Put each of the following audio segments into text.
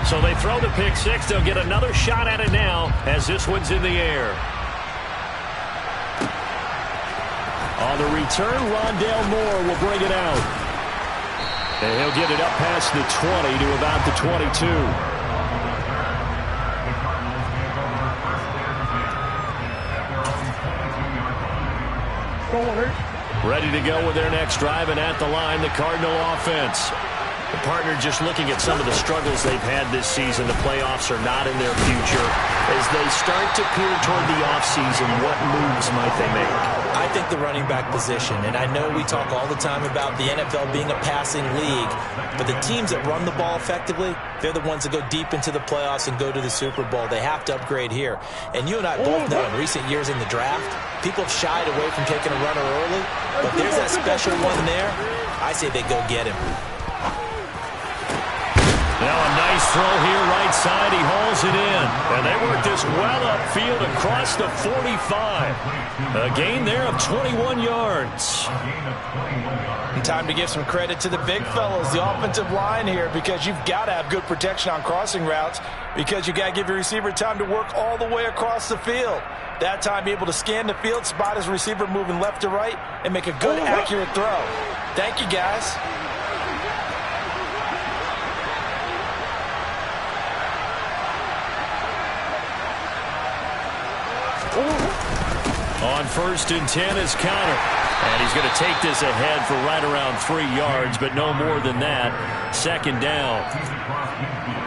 So they throw the pick six. They'll get another shot at it now as this one's in the air. On the return, Rondale Moore will bring it out. And he'll get it up past the 20 to about the 22. Ready to go with their next drive, and at the line, the Cardinal offense. The partner just looking at some of the struggles they've had this season. The playoffs are not in their future. As they start to peer toward the offseason, what moves might they make? I think the running back position, and I know we talk all the time about the NFL being a passing league, but the teams that run the ball effectively, they're the ones that go deep into the playoffs and go to the Super Bowl. They have to upgrade here. And you and I both know in recent years in the draft, people have shied away from taking a runner early, but there's that special one there. I say they go get him. Now a nice throw here right side. He hauls it in. And they work this well upfield across the 45. A gain there of 21 yards. And time to give some credit to the big fellas, the offensive line here, because you've got to have good protection on crossing routes, because you got to give your receiver time to work all the way across the field. That time be able to scan the field, spot his receiver moving left to right, and make a good, accurate throw. Thank you, guys. On 1st and 10 is Counter. And he's going to take this ahead for right around 3 yards, but no more than that. 2nd down.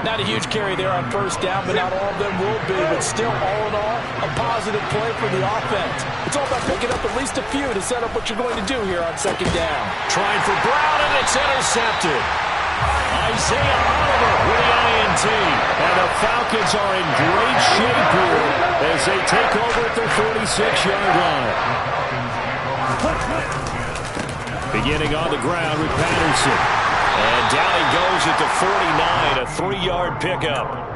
Not a huge carry there on 1st down, but not all of them will be. But still, all in all, a positive play for the offense. It's all about picking up at least a few to set up what you're going to do here on 2nd down. Trying for Brown, and it's intercepted. Isaiah Oliver with the INT. And the Falcons are in great shape here as they take over at their 46-yard line. Beginning on the ground with Patterson. And down he goes at the 49, a 3-yard pickup.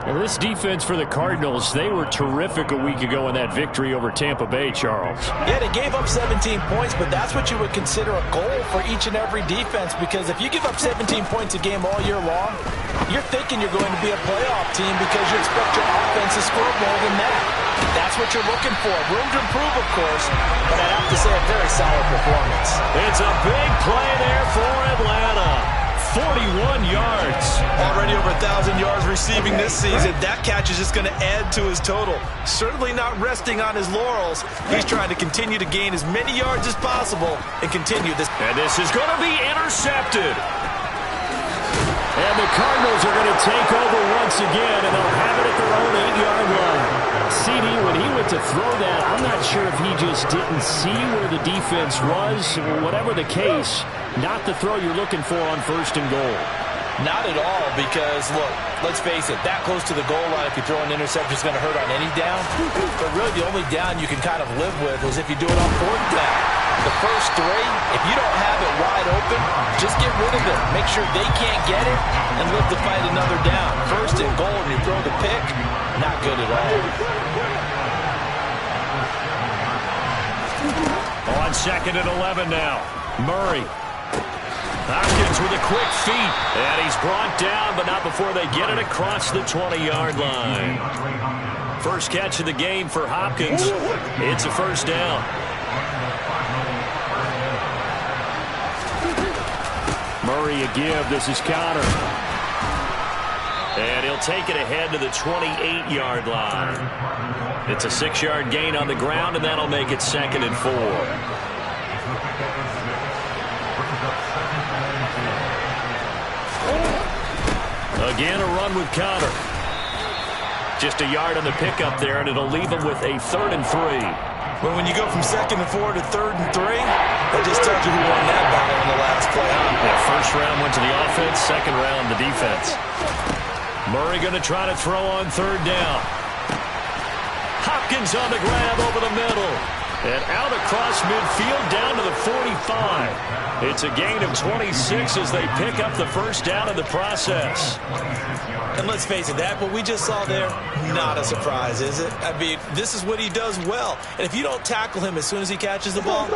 And this defense for the Cardinals, they were terrific a week ago in that victory over Tampa Bay, Charles. Yeah, they gave up 17 points, but that's what you would consider a goal for each and every defense, because if you give up 17 points a game all year long, you're thinking you're going to be a playoff team because you expect your offense to score more than that. That's what you're looking for. Room to improve, of course, but I'd have to say a very solid performance. It's a big play there for Atlanta. 41 yards. Already over 1,000 yards receiving this season. That catch is just going to add to his total. Certainly not resting on his laurels. He's trying to continue to gain as many yards as possible and continue this. And this is going to be intercepted. And the Cardinals are going to take over once again, and they'll have it at their own 8-yard line. CD, when he went to throw that, I'm not sure if he just didn't see where the defense was. Whatever the case, not the throw you're looking for on 1st and goal. Not at all, because, look, let's face it, that close to the goal line, if you throw an interception, is going to hurt on any down. But really, the only down you can kind of live with is if you do it on 4th down. The first 3, if you don't have it wide open, just get rid of it. Make sure they can't get it and live to fight another down. 1st and goal, and you throw the pick, not good at all. On 2nd and 11 now. Murray. Hopkins with a quick feet. And he's brought down, but not before they get it across the 20-yard line. First catch of the game for Hopkins. It's a 1st down. Murray a give. This is Counter. And he'll take it ahead to the 28-yard line. It's a 6-yard gain on the ground, and that'll make it 2nd and 4. Again, a run with Counter. Just a yard on the pickup there, and it'll leave him with a 3rd and 3. Well, when you go from 2nd and 4 to 3rd and 3, that just tells you who won that battle in the last play. That 1st round went to the offense, 2nd round the defense. Murray going to try to throw on 3rd down. Hopkins on the grab over the middle. And out across midfield down to the 45. It's a gain of 26 as they pick up the first down in the process. And let's face it, that what we just saw there, not a surprise, is it? I mean, this is what he does well. And if you don't tackle him as soon as he catches the ball,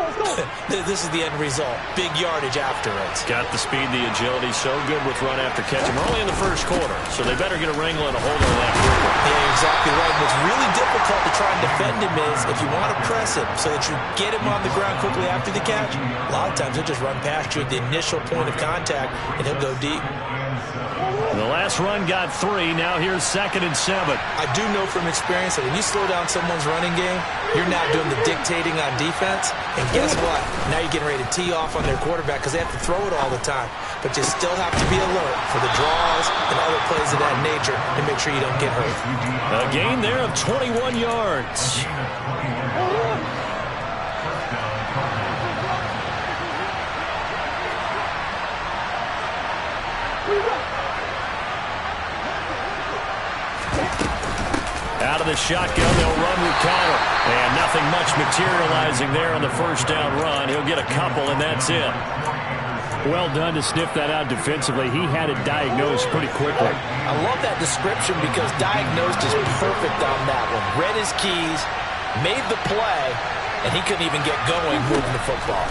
this is the end result. Big yardage after it. Got the speed, the agility, so good with run after catch. And we're only in the first quarter, so they better get a wrangle and a hold on that quickly. Yeah, exactly right. What's really difficult to try and defend him is if you want to press him so that you get him on the ground quickly after the catch, a lot of times he'll just run past you at the initial point of contact, and he'll go deep. The last run got 3. Now here's 2nd and 7. I do know from experience that when you slow down someone's running game, you're now doing the dictating on defense. And guess what? Now you're getting ready to tee off on their quarterback because they have to throw it all the time. But you still have to be alert for the draws and other plays of that nature to make sure you don't get hurt. A gain there of 21 yards. Out of the shotgun, they'll run with counter. And nothing much materializing there on the first down run. He'll get a couple, and that's it. Well done to sniff that out defensively. He had it diagnosed pretty quickly. I love that description because diagnosed is perfect on that one. Read his keys, made the play, and he couldn't even get going moving the football.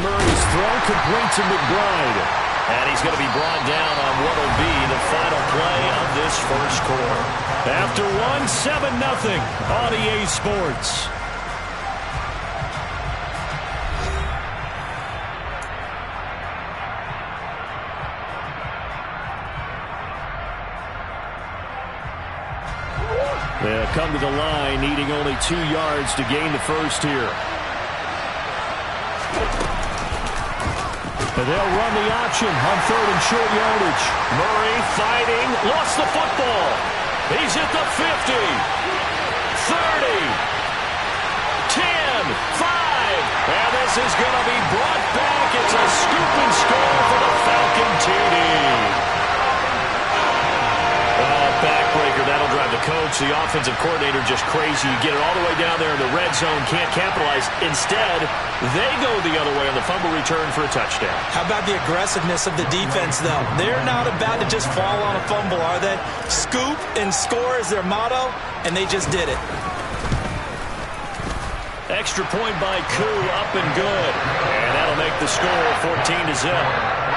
Murray's throw complete to McBride. And he's going to be brought down on what will be the final play of this first quarter. After 7-0 on EA Sports. They'll come to the line, needing only 2 yards to gain the first here. And they'll run the option on 3rd and short yardage. Murray fighting, lost the football. He's at the 50, 30, 10, 5. And this is going to be brought back. It's a scoop and score for the Falcon TD. Backbreaker, that'll drive the coach, the offensive coordinator, just crazy. You get it all the way down there in the red zone, can't capitalize. Instead, they go the other way on the fumble return for a touchdown. How about the aggressiveness of the defense, though? They're not about to just fall on a fumble, are they? Scoop and score is their motto, and they just did it. Extra point by Koo, up and good. And that'll make the score 14-0.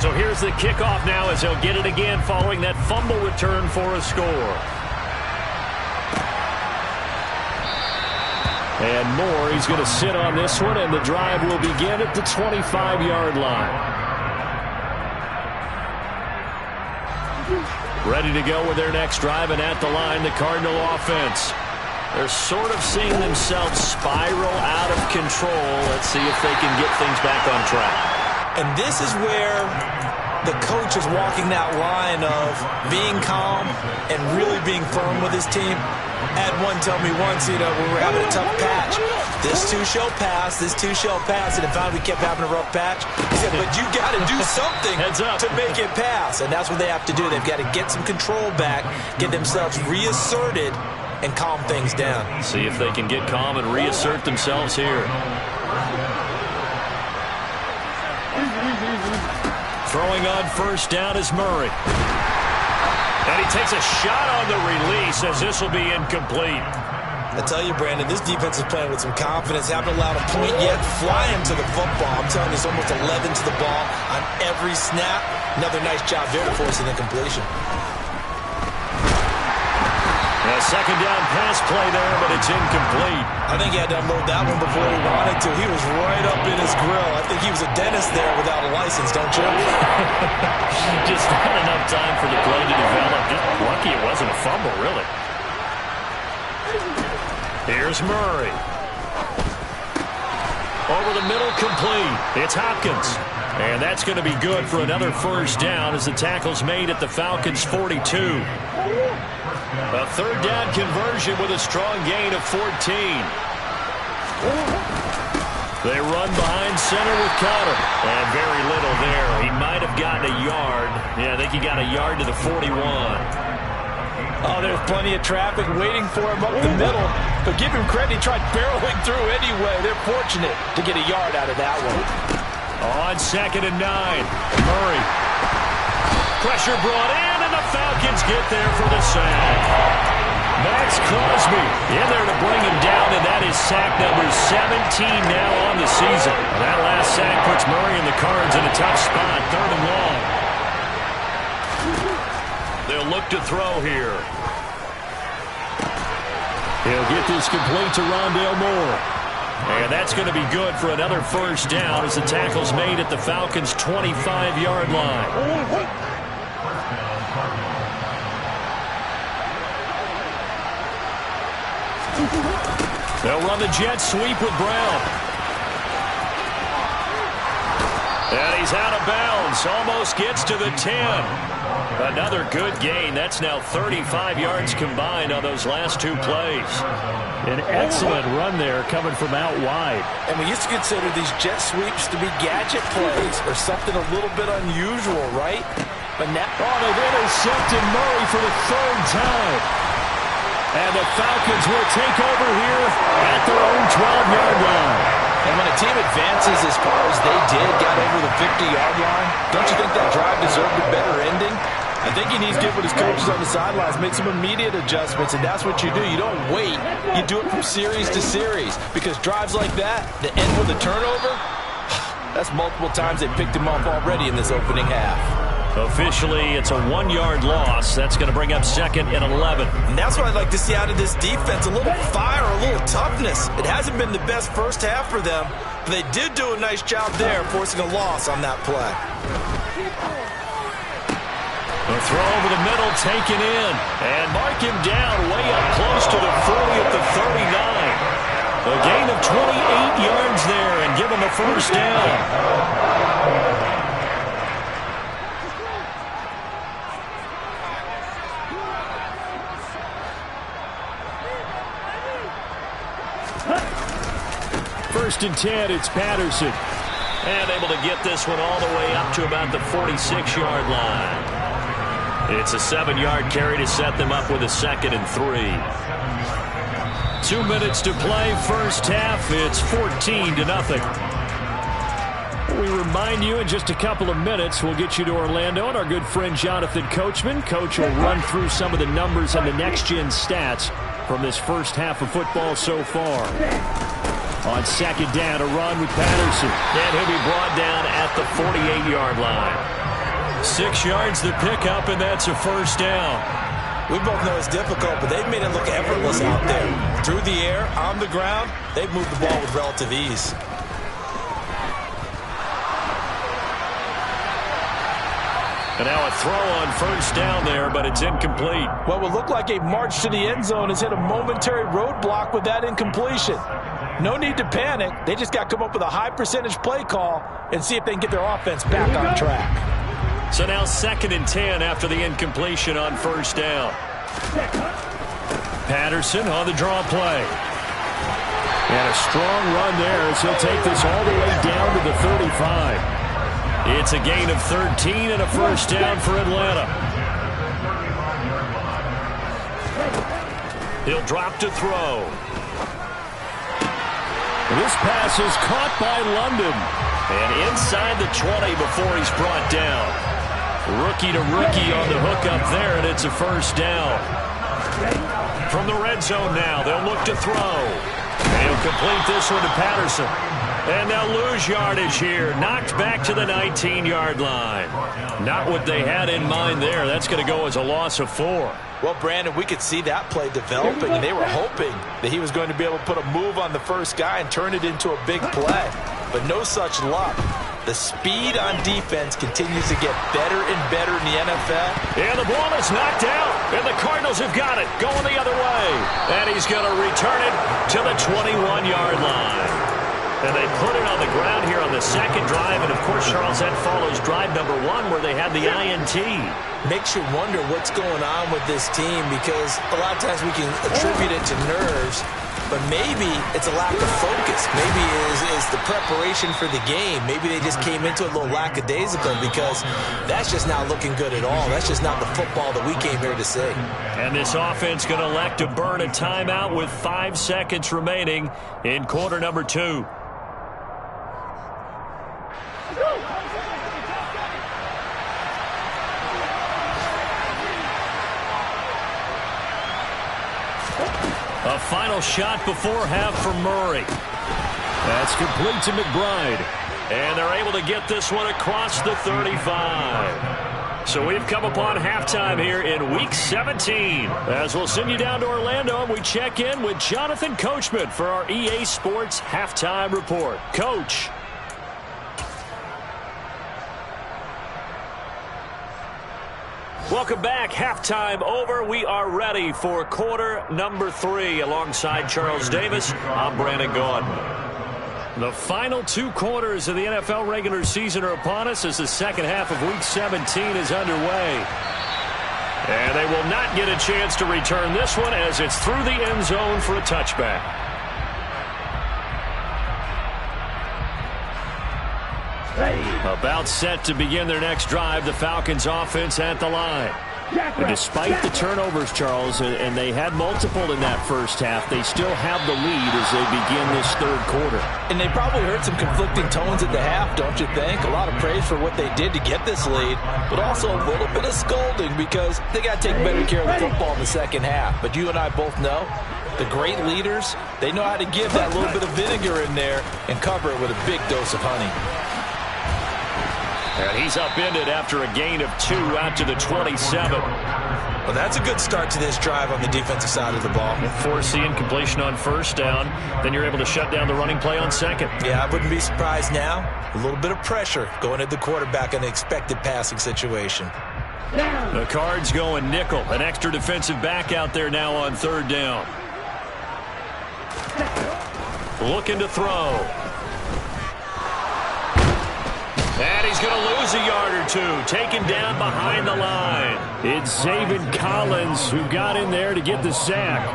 So here's the kickoff now as he'll get it again following that fumble return for a score. And Moore, he's going to sit on this one, and the drive will begin at the 25-yard line. Ready to go with their next drive, and at the line, the Cardinal offense. They're sort of seeing themselves spiral out of control. Let's see if they can get things back on track. And this is where the coach is walking that line of being calm and really being firm with his team. I had one tell me once, when we were having a tough patch, this too shall pass, this too shall pass, and if finally we kept having a rough patch, he said, but you got to do something to make it pass. And that's what they have to do. They've got to get some control back, get themselves reasserted, and calm things down. See if they can get calm and reassert themselves here. Throwing on first down is Murray. And he takes a shot on the release as this will be incomplete. I tell you, Brandon, this defense is playing with some confidence. Haven't allowed a point yet. Flying to the football. I'm telling you, it's almost 11 to the ball on every snap. Another nice job there to force an incompletion. A second down pass play there, but it's incomplete. I think he had to unload that one before he wanted to. He was right up in his grill. I think he was a dentist there without a license, don't you? Just not enough time for the play to develop. Just lucky it wasn't a fumble, really. Here's Murray. Over the middle, complete. It's Hopkins. And that's going to be good for another first down as the tackle's made at the Falcons' 42. A third down conversion with a strong gain of 14. They run behind center with Cotter. And very little there. He might have gotten a yard. Yeah, I think he got a yard to the 41. Oh, there's plenty of traffic waiting for him up the middle. But give him credit, he tried barreling through anyway. They're fortunate to get a yard out of that one. On 2nd and 9, Murray. Pressure brought in, and the Falcons get there for the sack. Max Crosby in there to bring him down, and that is sack number 17 now on the season. That last sack puts Murray and the Cards in a tough spot, 3rd and long. They'll look to throw here. He'll get this complete to Rondale Moore. And that's going to be good for another first down as the tackle's made at the Falcons' 25-yard line. They'll run the jet sweep with Brown. And he's out of bounds. Almost gets to the 10. Another good gain. That's now 35 yards combined on those last 2 plays. An excellent run there coming from out wide. And we used to consider these jet sweeps to be gadget plays or something a little bit unusual, right? But now, they've intercepted Murray for the 3rd time. And the Falcons will take over here at their own 12-yard line. And when a team advances as far as they did, got over the 50-yard line, don't you think that drive deserved a better ending? I think he needs to get with his coaches on the sidelines, make some immediate adjustments, and that's what you do. You don't wait. You do it from series to series, because drives like that end with a turnover, that's multiple times they picked him off already in this opening half. Officially, it's a 1-yard loss. That's going to bring up 2nd and 11. And that's what I'd like to see out of this defense, a little fire, a little toughness. It hasn't been the best first half for them, but they did do a nice job there, forcing a loss on that play. The throw over the middle, taken in, and mark him down way up close to the 40 at the 39. A gain of 28 yards there and give him a first down. First and 10, it's Patterson. And able to get this one all the way up to about the 46-yard line. It's a 7-yard carry to set them up with a 2nd and 3. 2 minutes to play, first half. It's 14-0. We remind you in just a couple of minutes, we'll get you to Orlando and our good friend Jonathan Coachman. Coach will run through some of the numbers and the next-gen stats from this first half of football so far. On 2nd down, a run with Patterson. And he'll be brought down at the 48-yard line. 6 yards the pickup, and that's a first down. We both know it's difficult, but they've made it look effortless out there. Through the air, on the ground, they've moved the ball with relative ease. And now a throw on first down there, but it's incomplete. What would look like a march to the end zone has hit a momentary roadblock with that incompletion. No need to panic. They just got to come up with a high percentage play call and see if they can get their offense back on track. So now 2nd and 10 after the incompletion on first down. Patterson on the draw play. And a strong run there as he'll take this all the way down to the 35. It's a gain of 13 and a first down for Atlanta. He'll drop to throw. This pass is caught by London. And inside the 20 before he's brought down. Rookie to rookie on the hook up there, and it's a first down. From the red zone now, they'll look to throw. And he'll complete this one to Patterson. And they'll lose yardage here. Knocked back to the 19-yard line. Not what they had in mind there. That's going to go as a loss of 4. Well, Brandon, we could see that play developing, and they were hoping that he was going to be able to put a move on the first guy and turn it into a big play. But no such luck. The speed on defense continues to get better and better in the NFL. And the ball is knocked out, and the Cardinals have got it, going the other way. And he's going to return it to the 21-yard line. And they put it on the ground here on the second drive. And, of course, Charles, that follows drive number 1 where they had the INT. Makes you wonder what's going on with this team, because a lot of times we can attribute it to nerves, but maybe it's a lack of focus. Maybe it's the preparation for the game. Maybe they just came into it a little lackadaisical, because that's just not looking good at all. That's just not the football that we came here to see. And this offense going to elect to burn a timeout with 5 seconds remaining in quarter number 2. A final shot before half for Murray. That's complete to McBride. And they're able to get this one across the 35. So we've come upon halftime here in Week 17. As we'll send you down to Orlando, and we check in with Jonathan Coachman for our EA Sports Halftime Report. Coach. Welcome back. Halftime over. We are ready for quarter number 3. Alongside Charles Davis, I'm Brandon Gaudin. The final 2 quarters of the NFL regular season are upon us as the second half of Week 17 is underway. And they will not get a chance to return this one as it's through the end zone for a touchback. About set to begin their next drive, the Falcons offense at the line. And despite the turnovers, Charles, and they had multiple in that first half, they still have the lead as they begin this third quarter. And they probably heard some conflicting tones at the half, don't you think? A lot of praise for what they did to get this lead, but also a little bit of scolding because they got to take better care of the football in the second half. But you and I both know the great leaders, they know how to give that little bit of vinegar in there and cover it with a big dose of honey. And he's upended after a gain of 2 out to the 27. Well, that's a good start to this drive on the defensive side of the ball. Force the incompletion on first down. Then you're able to shut down the running play on second. Yeah, I wouldn't be surprised now. A little bit of pressure going at the quarterback in the expected passing situation. The Cards going nickel. An extra defensive back out there now on third down. Looking to throw. And he's going to lose a yard or 2. Taken down behind the line. It's Zaven Collins who got in there to get the sack.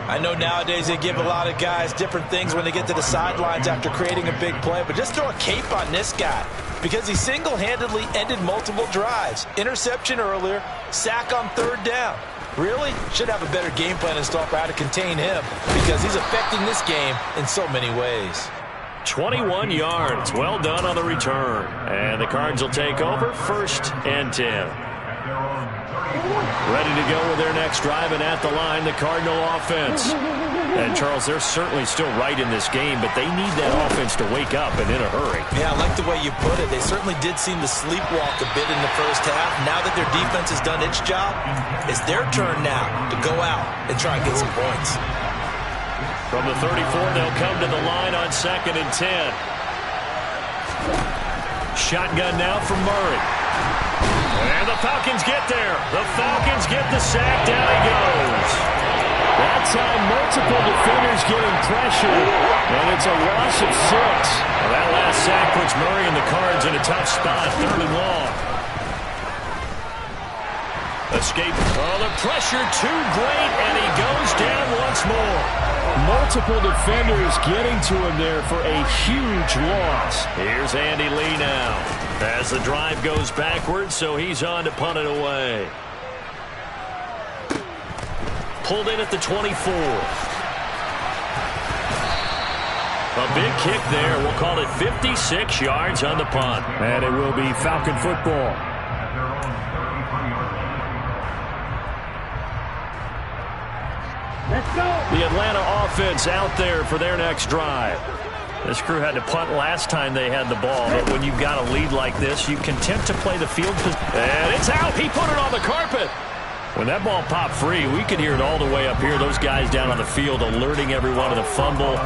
I know nowadays they give a lot of guys different things when they get to the sidelines after creating a big play, but just throw a cape on this guy because he single-handedly ended multiple drives. Interception earlier, sack on third down. Really? Should have a better game plan installed for how to contain him because he's affecting this game in so many ways. 21 yards. Well done on the return. And the Cards will take over 1st and 10. Ready to go with their next drive, and at the line, the Cardinal offense. And, Charles, they're certainly still right in this game, but they need that offense to wake up and in a hurry. Yeah, I like the way you put it. They certainly did seem to sleepwalk a bit in the first half. Now that their defense has done its job, it's their turn now to go out and try and get some points. From the 34, they'll come to the line on 2nd and 10. Shotgun now from Murray. And the Falcons get there. The Falcons get the sack. Down he goes. That time, multiple defenders getting pressure, and it's a loss of 6. Well, that last sack puts Murray and the Cards in a tough spot, 3rd and long. Escape. Oh, the pressure too great, and he goes down once more. Multiple defenders getting to him there for a huge loss. Here's Andy Lee now as the drive goes backwards, so he's on to punt it away. Pulled in at the 24. A big kick there. We'll call it 56 yards on the punt. And it will be Falcon football. Let's go. The Atlanta offense out there for their next drive. This crew had to punt last time they had the ball, but when you've got a lead like this, you content to play the field. And it's out. He put it on the carpet. When that ball popped free, we could hear it all the way up here. Those guys down on the field alerting everyone of the fumble.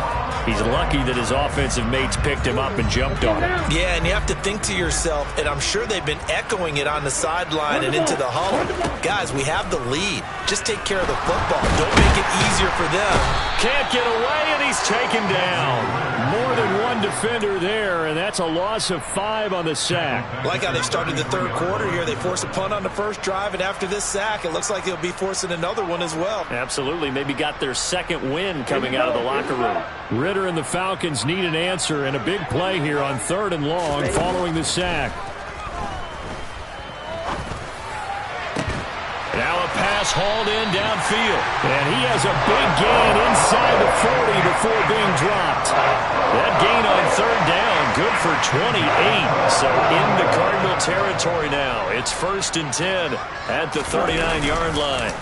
He's lucky that his offensive mates picked him up and jumped on it. Yeah, and you have to think to yourself, and I'm sure they've been echoing it on the sideline and into the huddle. Guys, we have the lead. Just take care of the football. Don't make it easier for them. Can't get away, and he's taken down. More than one defender there, and that's a loss of 5 on the sack. Like how they've started the third quarter here. They force a punt on the first drive, and after this sack, it looks like they'll be forcing another one as well. Absolutely. Maybe got their second win coming out of the locker room. Ritter and the Falcons need an answer, and a big play here on 3rd and long following the sack. Now a pass hauled in downfield. And he has a big gain inside the 40 before being dropped. That gain on 3rd down, good for 28. So into Cardinal territory now. It's 1st and 10 at the 39-yard line.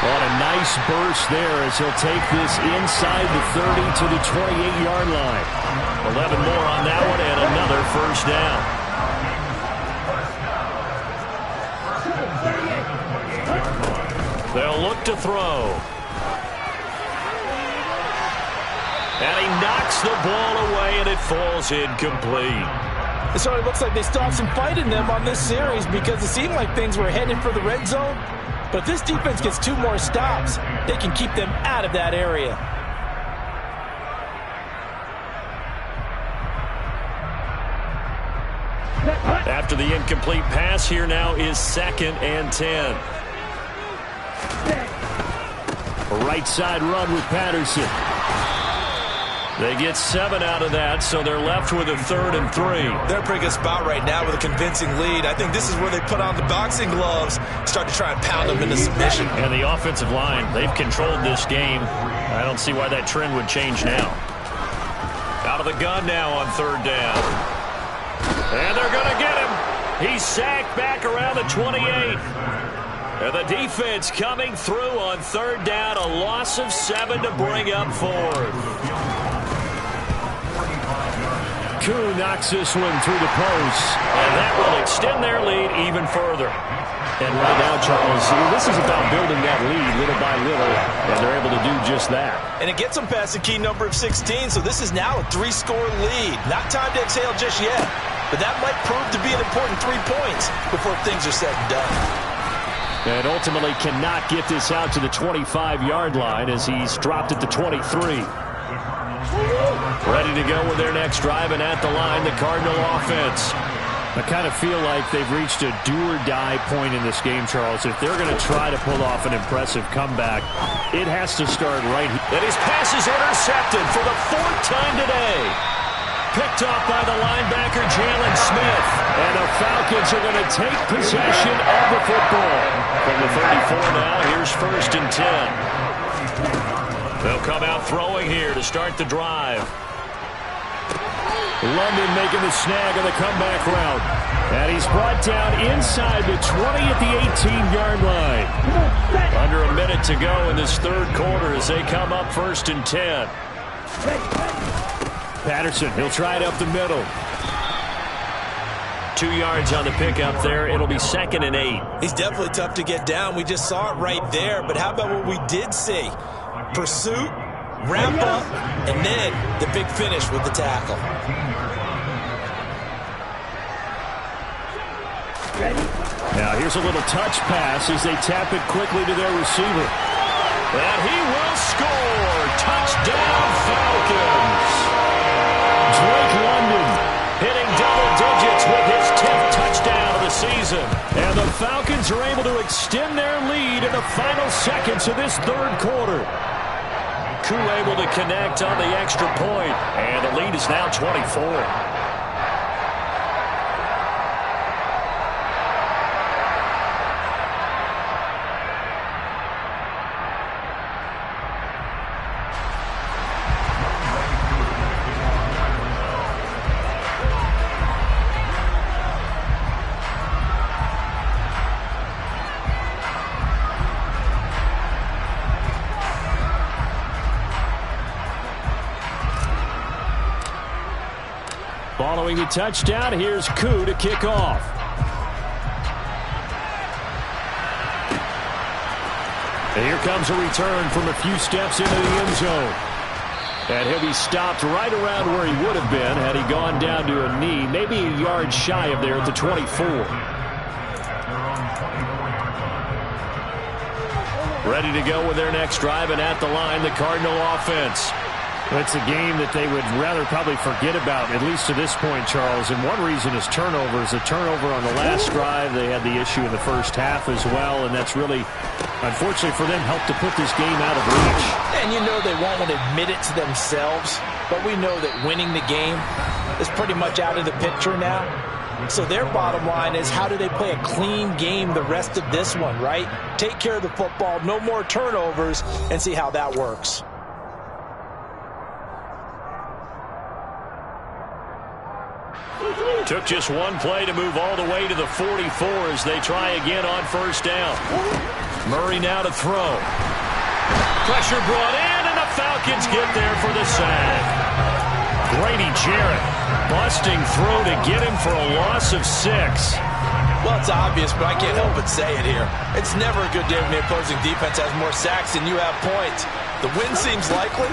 On a nice burst there as he'll take this inside the 30 to the 28-yard line. 11 more on that one and another 1st down. They'll look to throw. And he knocks the ball away, and it falls incomplete. It sort of looks like they still have some fight in them on this series because it seemed like things were headed for the red zone. But if this defense gets 2 more stops, they can keep them out of that area. After the incomplete pass, here now is 2nd and 10. Right side run with Patterson. They get 7 out of that, so they're left with a 3rd and 3. They're in a pretty good spot right now with a convincing lead. I think this is where they put on the boxing gloves, start to try and pound them into submission. And the offensive line, they've controlled this game. I don't see why that trend would change now. Out of the gun now on 3rd down. And they're going to get him. He's sacked back around the 28. And the defense coming through on 3rd down. A loss of 7 to bring up 4th. Koo knocks this one through the post, and that will extend their lead even further. And right now, Charles, this is about building that lead little by little, and they're able to do just that. And it gets them past the key number of 16, so this is now a 3-score lead. Not time to exhale just yet, but that might prove to be an important 3 points before things are said and done. And ultimately cannot get this out to the 25-yard line as he's dropped at the 23. Ready to go with their next drive, and at the line, the Cardinal offense. I kind of feel like they've reached a do-or-die point in this game, Charles. If they're going to try to pull off an impressive comeback, it has to start right here. And his pass is intercepted for the 4th time today. Picked off by the linebacker, Jalen Smith. And the Falcons are going to take possession of the football. From the 34 now, here's 1st and 10. They'll come out throwing here to start the drive. London making the snag on the comeback route. And he's brought down inside the 20 at the 18-yard line. Under a minute to go in this 3rd quarter as they come up 1st and 10. Patterson, he'll try it up the middle. 2 yards on the pickup there. It'll be 2nd and 8. He's definitely tough to get down. We just saw it right there. But how about what we did see? Pursuit, ramp up, and then the big finish with the tackle. Now here's a little touch pass as they tap it quickly to their receiver. And he will score. Touchdown, Falcons. Drake London hitting double digits with his 10th touchdown of the season. And the Falcons are able to extend their lead in the final seconds of this 3rd quarter. Koo able to connect on the extra point, and the lead is now 24. Following the touchdown, here's Koo to kick off. And here comes a return from a few steps into the end zone. And he'll be stopped right around where he would have been had he gone down to a knee, maybe a yard shy of there at the 24. Ready to go with their next drive, and at the line, the Cardinal offense. It's a game that they would rather probably forget about, at least to this point, Charles. And one reason is turnovers. A turnover on the last drive. They had the issue in the first half as well, and that's really, unfortunately for them, helped to put this game out of reach. And you know they won't want to admit it to themselves, but we know that winning the game is pretty much out of the picture now. So their bottom line is, how do they play a clean game the rest of this one, right? Take care of the football, no more turnovers, and see how that works. Took just one play to move all the way to the 44 as they try again on first down. Murray now to throw. Pressure brought in, and the Falcons get there for the sack. Grady Jarrett busting through to get him for a loss of 6. Well, it's obvious, but I can't help but say it here. It's never a good day when the opposing defense has more sacks than you have points. The win seems likely,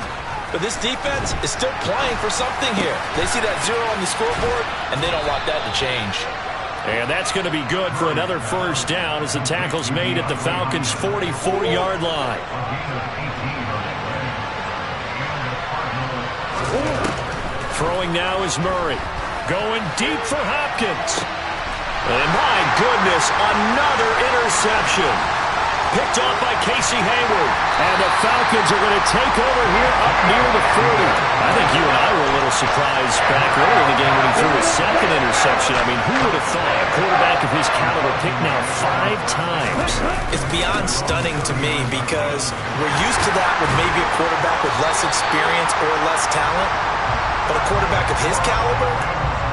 but this defense is still playing for something here. They see that 0 on the scoreboard, and they don't want that to change. And that's going to be good for another first down as the tackle's made at the Falcons' 44-yard line. Throwing now is Murray. Going deep for Hopkins. And my goodness, another interception. Picked off by Casey Hayward. And the Falcons are going to take over here up near the 40. I think you and I were a little surprised back early in the game when he threw his second interception. I mean, who would have thought a quarterback of his caliber picked now 5 times? It's beyond stunning to me because we're used to that with maybe a quarterback with less experience or less talent. But a quarterback of his caliber,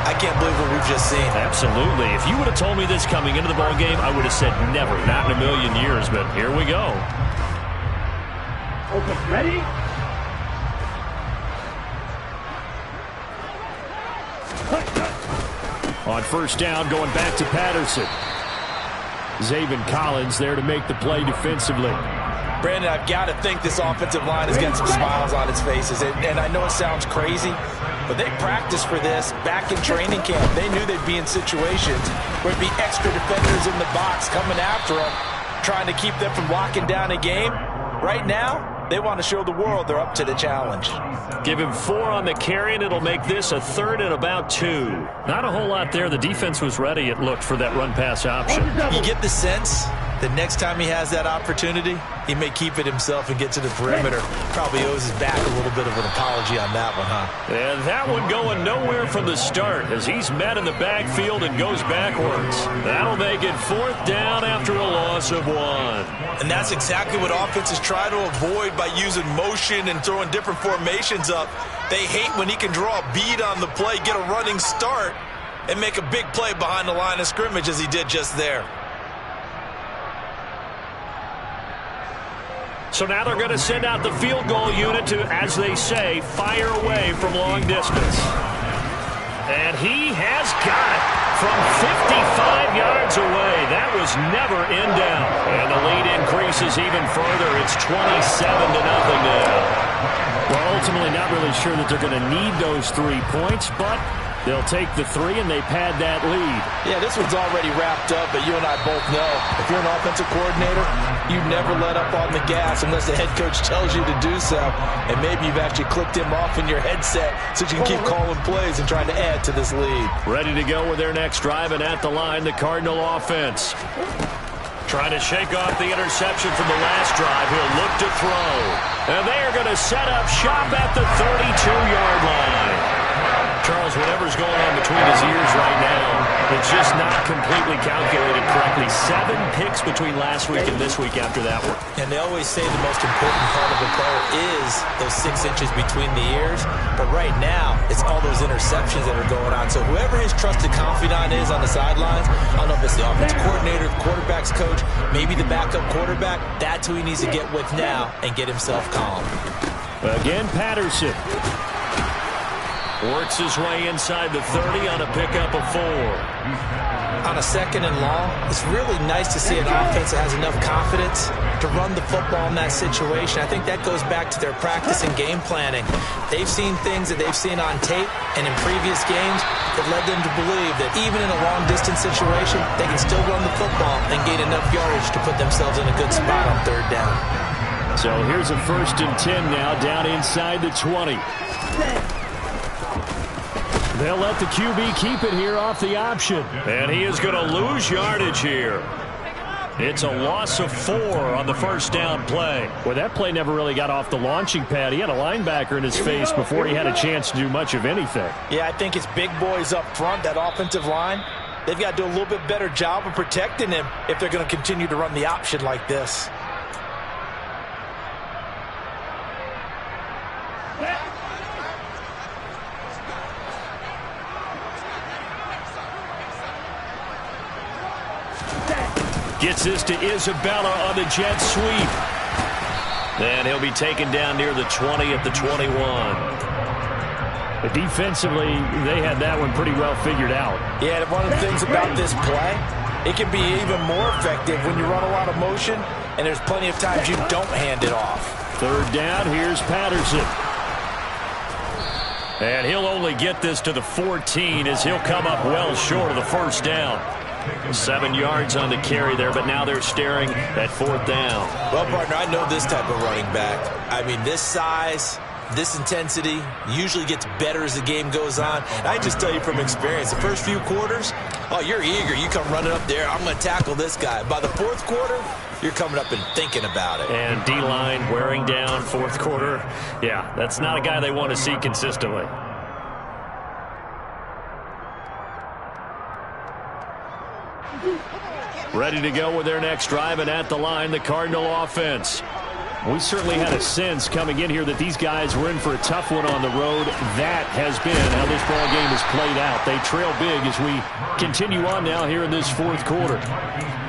I can't believe what we've just seen. Absolutely. If you would have told me this coming into the ball game, I would have said never, not in a million years. But here we go. Okay, ready? On first down, going back to Patterson. Zaven Collins there to make the play defensively. Brandon, I've got to think this offensive line has got some smiles on its faces. And I know it sounds crazy, but they practiced for this back in training camp. They knew they'd be in situations where there'd be extra defenders in the box coming after them, trying to keep them from locking down a game. Right now, they want to show the world they're up to the challenge. Give him 4 on the carry, and it'll make this a 3rd and about 2. Not a whole lot there. The defense was ready, it looked, for that run-pass option. You get the sense that next time he has that opportunity, he may keep it himself and get to the perimeter. Probably owes his back a little bit of an apology on that one, huh? And that one going nowhere from the start as he's met in the backfield and goes backwards. That'll make it 4th down after a loss of 1. And that's exactly what offenses try to avoid by using motion and throwing different formations up. They hate when he can draw a bead on the play, get a running start, and make a big play behind the line of scrimmage as he did just there. So now they're going to send out the field goal unit to, as they say, fire away from long distance. And he has got it from 55 yards away. That was never in down. And the lead increases even further. It's 27-0 now. Well, ultimately not really sure that they're going to need those 3 points, but they'll take the 3 and they pad that lead. Yeah, this one's already wrapped up, but you and I both know if you're an offensive coordinator, you never let up on the gas unless the head coach tells you to do so. And maybe you've actually clicked him off in your headset so you can keep calling plays and trying to add to this lead. Ready to go with their next drive, and at the line, the Cardinal offense. Trying to shake off the interception from the last drive. He'll look to throw. And they are going to set up shop at the 32-yard line. Charles, whatever's going on between his ears right now, it's just not completely calculated correctly. 7 picks between last week and this week after that one. And they always say the most important part of a player is those 6 inches between the ears. But right now, it's all those interceptions that are going on. So whoever his trusted confidant is on the sidelines, I don't know if it's the offensive coordinator, the quarterback's coach, maybe the backup quarterback, that's who he needs to get with now and get himself calm. Again, Patterson. Works his way inside the 30 on a pickup of 4. On a 2nd and long, it's really nice to see an offense that has enough confidence to run the football in that situation. I think that goes back to their practice and game planning. They've seen things that they've seen on tape and in previous games that led them to believe that even in a long-distance situation, they can still run the football and gain enough yardage to put themselves in a good spot on 3rd down. So here's a 1st and 10 now, down inside the 20. They'll let the QB keep it here off the option. And he is going to lose yardage here. It's a loss of 4 on the 1st down play. Well, that play never really got off the launching pad. He had a linebacker in his face before he had a chance to do much of anything. Yeah, I think it's big boys up front, that offensive line. They've got to do a little bit better job of protecting him if they're going to continue to run the option like this. Gets this to Isabella on the jet sweep. Then he'll be taken down near the 20 at the 21. But defensively, they had that one pretty well figured out. Yeah, one of the things about this play, it can be even more effective when you run a lot of motion, and there's plenty of times you don't hand it off. 3rd down, here's Patterson. And he'll only get this to the 14 as he'll come up well short of the 1st down. 7 yards on the carry there, but now they're staring at 4th down. Well, partner, I know this type of running back. I mean, this size, this intensity usually gets better as the game goes on. I just tell you from experience, the first few quarters, oh, you're eager. You come running up there, I'm going to tackle this guy. By the 4th quarter, you're coming up and thinking about it. And D-line wearing down 4th quarter. Yeah, that's not a guy they want to see consistently. Ready to go with their next drive, and at the line, the Cardinal offense. We certainly had a sense coming in here that these guys were in for a tough one on the road. That has been how this ball game has played out. They trail big as we continue on now here in this 4th quarter.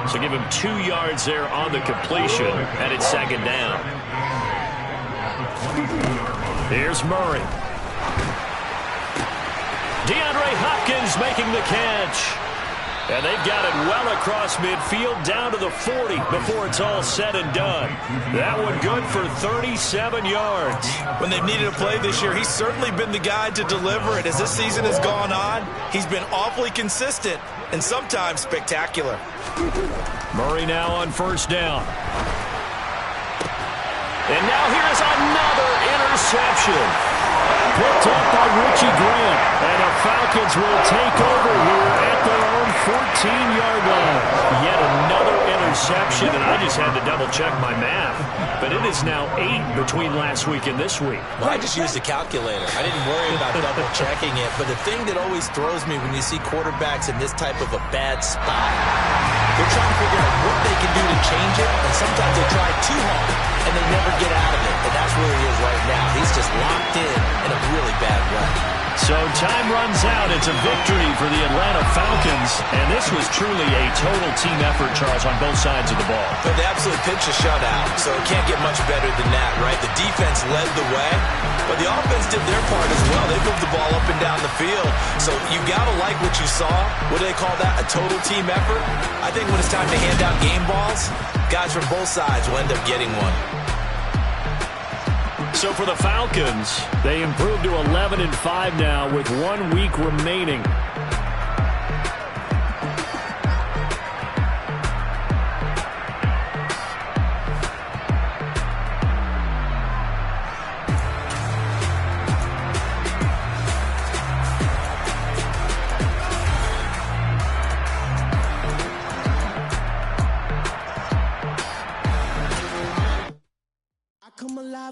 So give him 2 yards there on the completion, and it's 2nd down. Here's Murray. DeAndre Hopkins making the catch. And they've got it well across midfield down to the 40 before it's all said and done. That one good for 37 yards. When they've needed a play this year, he's certainly been the guy to deliver it. As this season has gone on, he's been awfully consistent and sometimes spectacular. Murray now on 1st down. And now here's another interception. Picked up by Richie Grant. And the Falcons will take over here at their own 14-yard line. Yet another interception, and I just had to double-check my math. But it is now 8 between last week and this week. Well, I just used a calculator. I didn't worry about double-checking it. But the thing that always throws me when you see quarterbacks in this type of a bad spot, they're trying to figure out what they can do to change it, and sometimes they try too hard, and they never get out of it. And that's where he is right now. He's just locked in a really bad way. So time runs out. It's a victory for the Atlanta Falcons. And this was truly a total team effort, Charles, on both sides of the ball. But they absolutely pitched a shutout, so it can't get much better than that, right? The defense led the way, but the offense did their part as well. They moved the ball up and down the field. So you got to like what you saw. What do they call that? A total team effort? I think when it's time to hand out game balls, guys from both sides will end up getting one. So for the Falcons, they improved to 11-5 now with 1 week remaining.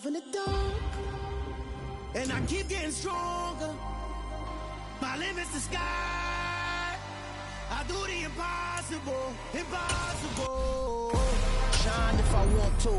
In the dark, and I keep getting stronger. My limit's the sky. I do the impossible, impossible. Shine if I want to.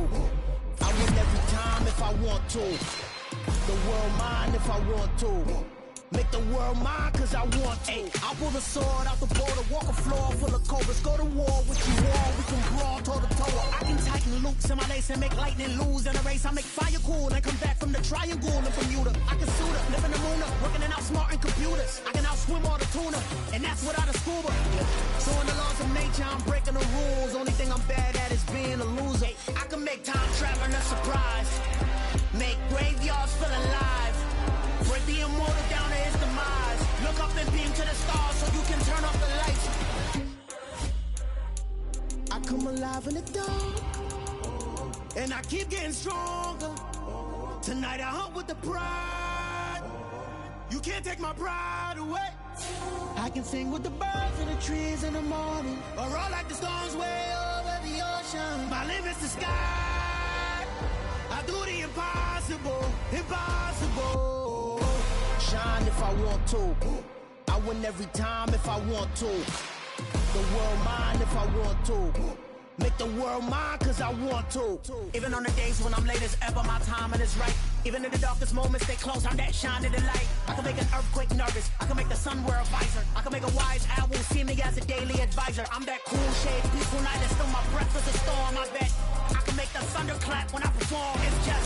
I win every time if I want to. The world mine if I want to. Make the world mine cause I want to. I pull the sword out the border, walk a floor full of cobras, go to war with you all. We can brawl toe to toe. I can tighten loops in my lace and make lightning lose in a race. I make fire cool and come back from the triangle in Bermuda. I can suit up, live in the moon up, working and outsmarting computers. I can outswim all the tuna, and that's without a scuba. So in the laws of nature, I'm breaking the rules. Only thing I'm bad at is being a loser. I can make time traveling a surprise. Make graveyards feel alive. Break the immortal down to his demise. Look up and beam to the stars so you can turn off the lights. I come alive in the dark, and I keep getting stronger. Tonight I hunt with the pride. You can't take my pride away. I can sing with the birds and the trees in the morning, or roll like the storms way over the ocean. My limit's the sky. I do the impossible, impossible. Shine if I want to. I win every time if I want to. The world mine if I want to. Make the world mine cause I want to. Even on the days when I'm late as ever, my timing is right. Even in the darkest moments, stay close, I'm that shining the light. I can make an earthquake nervous. I can make the sun wear a visor. I can make a wise owl see me as a daily advisor. I'm that cool shade, peaceful night, and still my breath is a storm, I bet. I can make the thunder clap when I perform. It's just